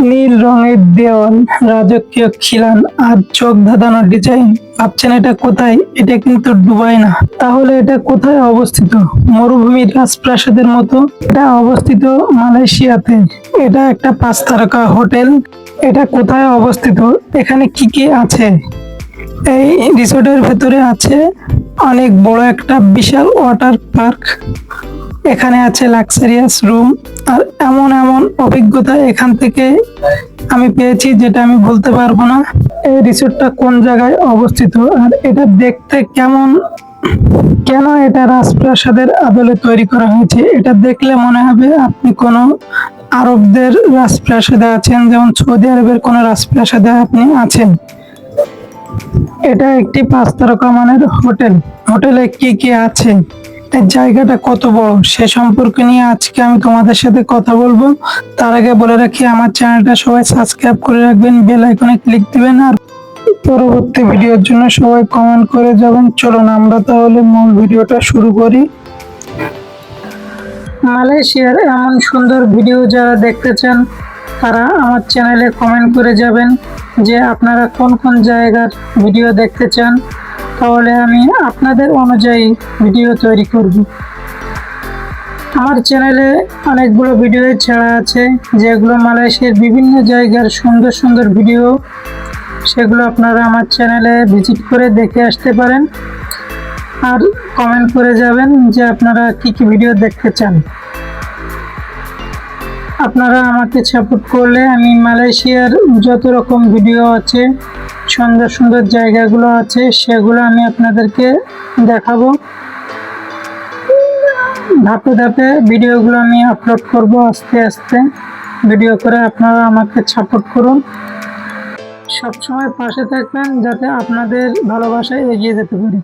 নীল রঙের দেওয়াল, রাজকীয় খিলান আর চোখ ধাঁধানো ডিজাইন। ভাবছেন এটা কোথায়? এটা কিন্তু দুবাই না। তাহলে এটা কোথায় অবস্থিত? মরুভূমির রাজপ্রাসাদের মতো। এটা অবস্থিত মালয়েশিয়াতে। এটা একটা 5 তারকা হোটেল। এটা কোথায় অবস্থিত? এখানে কি কি আছে? এই রিসোর্টের ভেতরে আছে অনেক বড় একটা বিশাল ওয়াটার পার্ক। এখানে আছে লাক্সারিয়াস রুম। আর এমন এমন অভিজ্ঞতা এখান থেকে আমি পেয়েছি যেটা আমি বলতে পারবো না। এই রিসোর্টটা কোন জায়গায় অবস্থিত আর এটা দেখতে কেমন, কেন এটা রাজপ্রাসাদের আদলে তৈরি করা হয়েছে? এটা দেখলে মনে হবে আপনি কোনো আরবদের রাজপ্রাসাদে আছেন, যেমন সৌদি আরবের কোনো রাজপ্রাসাদে আপনি আছেন। এটা একটি 5 তারকা মানের হোটেল। হোটেলে কি কি আছে, এই জায়গাটা কত বড়, সে সম্পর্কে নিয়ে আজকে আমি তোমাদের সাথে কথা বলবো। তার আগে বলে রাখি, আমার চ্যানেলটা সবাই সাবস্ক্রাইব করে রাখবেন, বেল আইকনে ক্লিক দিবেন আর পরবর্তী ভিডিওর জন্য সবাই কমেন্ট করে যাবেন। চলুন আমরা তাহলে মূল ভিডিওটা শুরু করি। মালয়েশিয়ার এমন সুন্দর ভিডিও যারা দেখতে চান তারা আমার চ্যানেলে কমেন্ট করে যাবেন যে আপনারা কোন কোন জায়গার ভিডিও দেখতে চান, তাহলে আমি আপনাদের অনুযায়ী ভিডিও তৈরি করব। আমার চ্যানেলে অনেকগুলো ভিডিও ছাড়া আছে যেগুলো মালয়েশিয়ার বিভিন্ন জায়গার সুন্দর সুন্দর ভিডিও, সেগুলো আপনারা আমার চ্যানেলে ভিজিট করে দেখে আসতে পারেন আর কমেন্ট করে যাবেন যে আপনারা কি কি ভিডিও দেখতে চান। আপনারা আমাকে সাপোর্ট করলে আমি মালয়েশিয়ার যত রকম ভিডিও আছে, সুন্দর সুন্দর জায়গাগুলো আছে, সেগুলো আমি আপনাদেরকে দেখাবো। ধাপে ধাপে ভিডিওগুলো আমি আপলোড করব আস্তে আস্তে ভিডিও করে। আপনারা আমাকে সাপোর্ট করুন, সবসময় পাশে থাকবেন যাতে আপনাদের ভালোবাসায় এগিয়ে যেতে পারি।